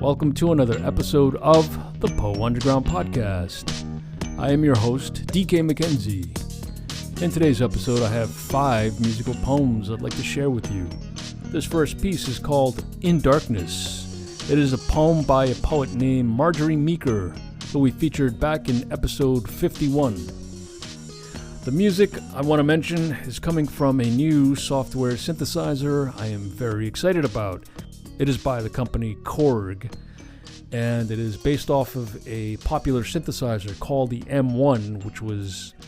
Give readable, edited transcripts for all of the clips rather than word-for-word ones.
Welcome to another episode of the Poe Underground Podcast. I am your host, D.K. Mckenzie. In today's episode, I have 5 musical poems I'd like to share with you. This first piece is called In Darkness. It is a poem by a poet named Marjorie Meeker, who we featured back in episode 51. The music I want to mention is coming from a new software synthesizer I am very excited about. It is by the company Korg, and it is based off of a popular synthesizer called the M1,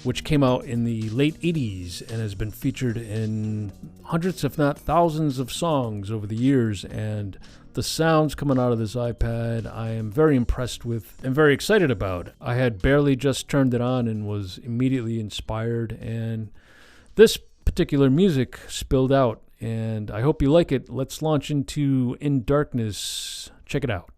which came out in the late 80s and has been featured in hundreds, if not thousands, of songs over the years. And the sounds coming out of this iPad, I am very impressed with and very excited about. I had barely just turned it on and was immediately inspired, and this particular music spilled out. And I hope you like it. Let's launch into In Darkness. Check it out.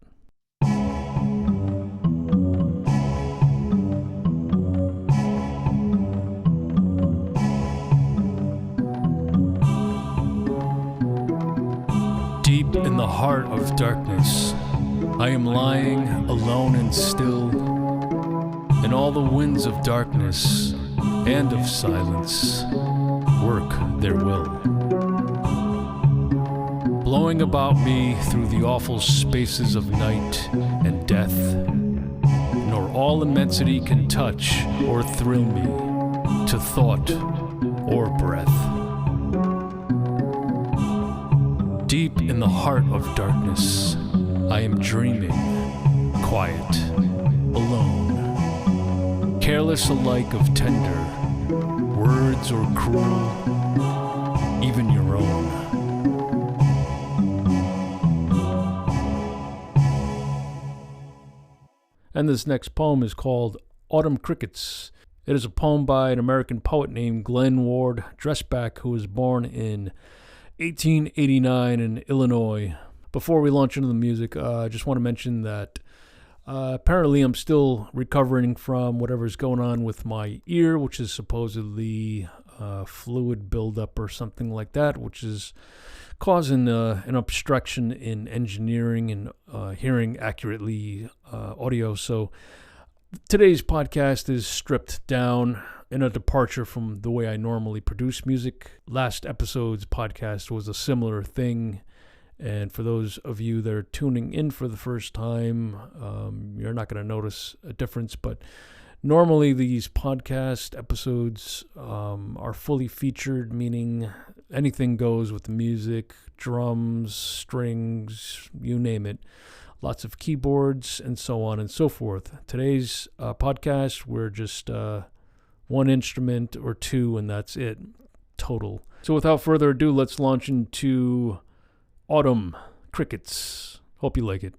Deep in the heart of darkness, I am lying alone and still, and all the winds of darkness and of silence work their will. Blowing about me through the awful spaces of night and death, nor all immensity can touch or thrill me to thought or breath. Deep in the heart of darkness, I am dreaming, quiet, alone, careless alike of tender words or cruel, even your own. And this next poem is called Autumn Crickets. It is a poem by an American poet named Glenn Ward Dresbach, who was born in 1889 in Illinois. Before we launch into the music, I just want to mention that apparently I'm still recovering from whatever's going on with my ear, which is supposedly fluid buildup or something like that, which is causing an obstruction in engineering and hearing accurately audio. So today's podcast is stripped down in a departure from the way I normally produce music. Last episode's podcast was a similar thing. And for those of you that are tuning in for the first time, you're not going to notice a difference. But normally these podcast episodes are fully featured, meaning anything goes with the music, drums, strings, you name it. Lots of keyboards and so on and so forth. Today's podcast, we're just one instrument or two, and that's it, total. So without further ado, let's launch into Autumn Crickets. Hope you like it.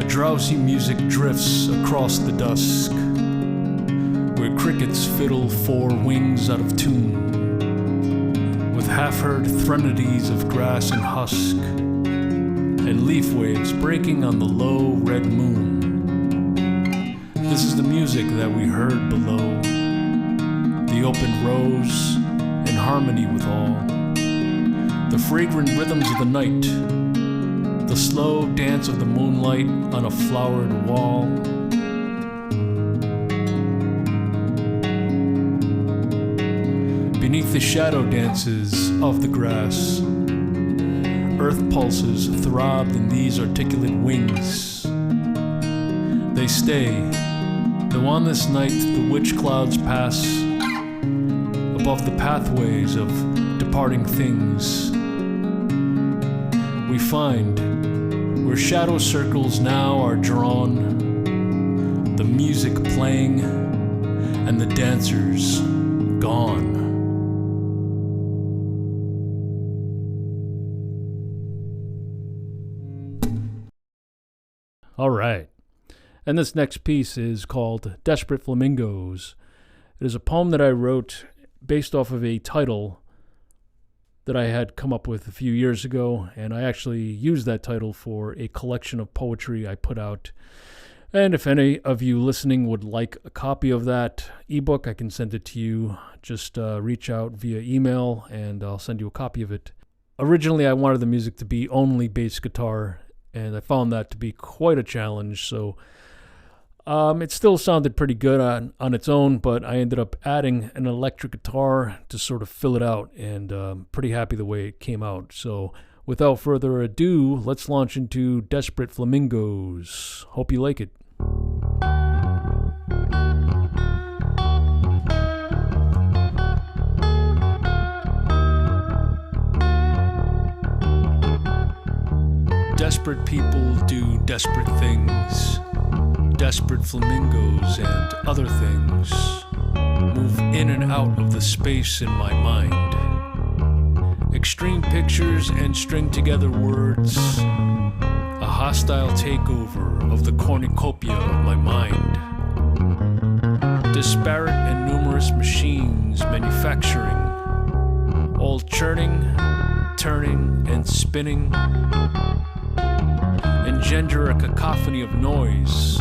Drowsy music drifts across the dusk, where crickets fiddle 4 wings out of tune, with half-heard threnodies of grass and husk, and leaf waves breaking on the low red moon. This is the music that we heard below, the opened rose in harmony with all, the fragrant rhythms of the night, the slow dance of the moonlight on a flowered wall. Beneath the shadow dances of the grass, earth pulses throbbed in these articulate wings. They stay, though on this night the witch clouds pass above the pathways of departing things. We find where shadow circles now are drawn, the music playing and the dancers gone. All right. And this next piece is called Desperate Flamingos. It is a poem that I wrote based off of a title that I had come up with a few years ago, and I actually used that title for a collection of poetry I put out And if any of you listening would like a copy of that ebook, I can send it to you. Just reach out via email and I'll send you a copy of it. Originally, I wanted the music to be only bass guitar, and I found that to be quite a challenge. So it still sounded pretty good on its own, but I ended up adding an electric guitar to sort of fill it out, and pretty happy the way it came out. So without further ado, let's launch into Desperate Flamingos. Hope you like it. Desperate people do desperate things. Desperate flamingos and other things move in and out of the space in my mind. Extreme pictures and string together words. A hostile takeover of the cornucopia of my mind. Disparate and numerous machines manufacturing, all churning, turning, and spinning, engender a cacophony of noise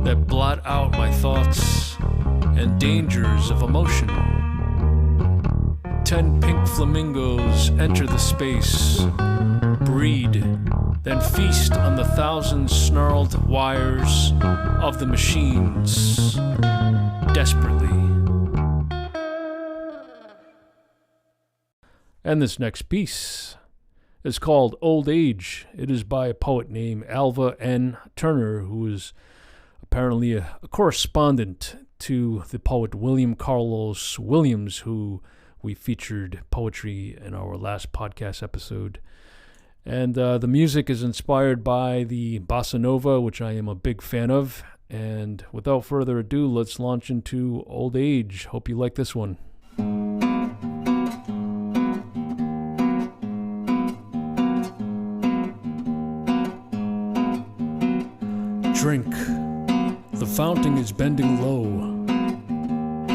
that blot out my thoughts and dangers of emotion. 10 pink flamingos enter the space, breed, then feast on the 1,000 snarled wires of the machines, desperately. And this next piece is called Old Age. It is by a poet named Alva N. Turner, who is apparently a correspondent to the poet William Carlos Williams, who we featured poetry in our last podcast episode. And the music is inspired by the bossa nova, which I am a big fan of. And without further ado, let's launch into Old Age. Hope you like this one. Drink. The fountain is bending low.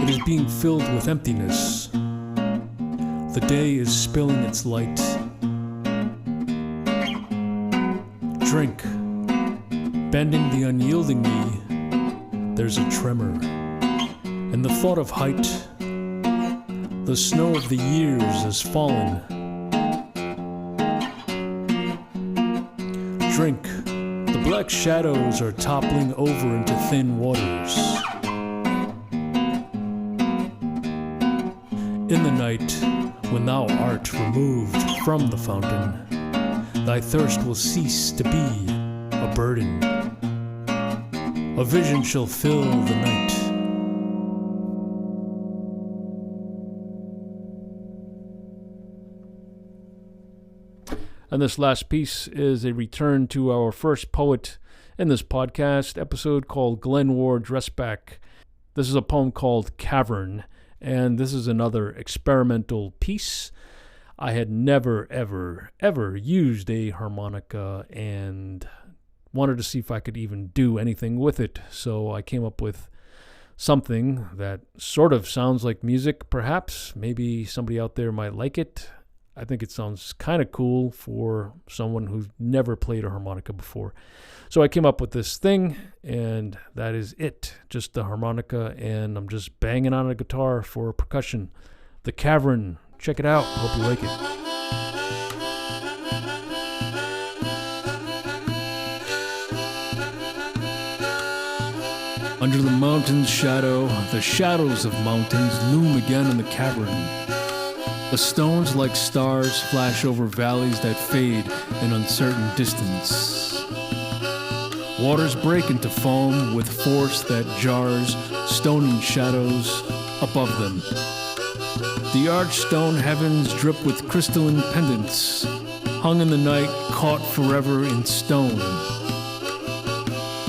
It is being filled with emptiness. The day is spilling its light. Drink. Bending the unyielding knee, there's a tremor. And the thought of height, the snow of the years has fallen. Drink. The black shadows are toppling over into thin waters. In the night, when thou art removed from the fountain, thy thirst will cease to be a burden. A vision shall fill the night. And this last piece is a return to our first poet in this podcast episode called Glenn Ward Dresbach. This is a poem called Cavern, and this is another experimental piece. I had never, ever used a harmonica and wanted to see if I could even do anything with it. So I came up with something that sort of sounds like music, perhaps. Maybe somebody out there might like it. I think it sounds kind of cool for someone who's never played a harmonica before. So I came up with this thing, and that is it. Just the harmonica, and I'm just banging on a guitar for percussion. The Cavern. Check it out. Hope you like it. Under the mountain's shadow, the shadows of mountains loom again in the cavern. The stones like stars flash over valleys that fade in uncertain distance. Waters break into foam with force that jars stony shadows above them. The arched stone heavens drip with crystalline pendants, hung in the night, caught forever in stone.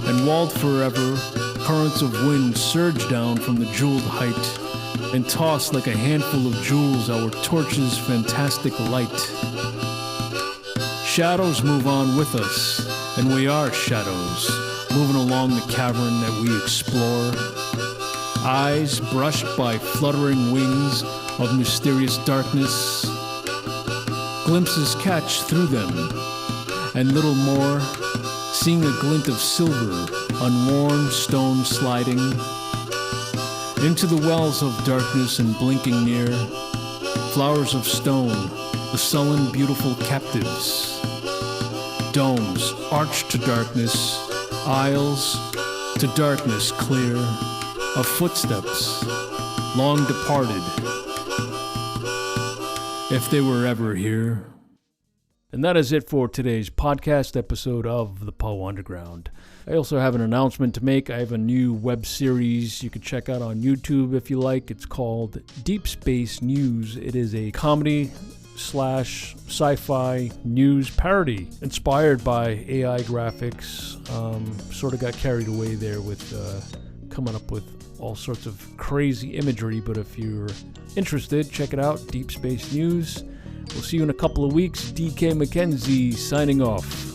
And walled forever, currents of wind surge down from the jeweled height and toss like a handful of jewels our torches' fantastic light. Shadows move on with us, and we are shadows, moving along the cavern that we explore. Eyes brushed by fluttering wings of mysterious darkness. Glimpses catch through them, and little more, seeing a glint of silver unworn stone sliding, into the wells of darkness and blinking near, flowers of stone, the sullen beautiful captives, domes arched to darkness, aisles to darkness clear, of footsteps long departed, if they were ever here. And that is it for today's podcast episode of the Poe Underground. I also have an announcement to make. I have a new web series you can check out on YouTube if you like. It's called Deep Space News. It is a comedy / sci-fi news parody inspired by AI graphics. Sort of got carried away there with coming up with all sorts of crazy imagery, but if you're interested, check it out, Deep Space News. We'll see you in a couple of weeks. D.K. Mckenzie signing off.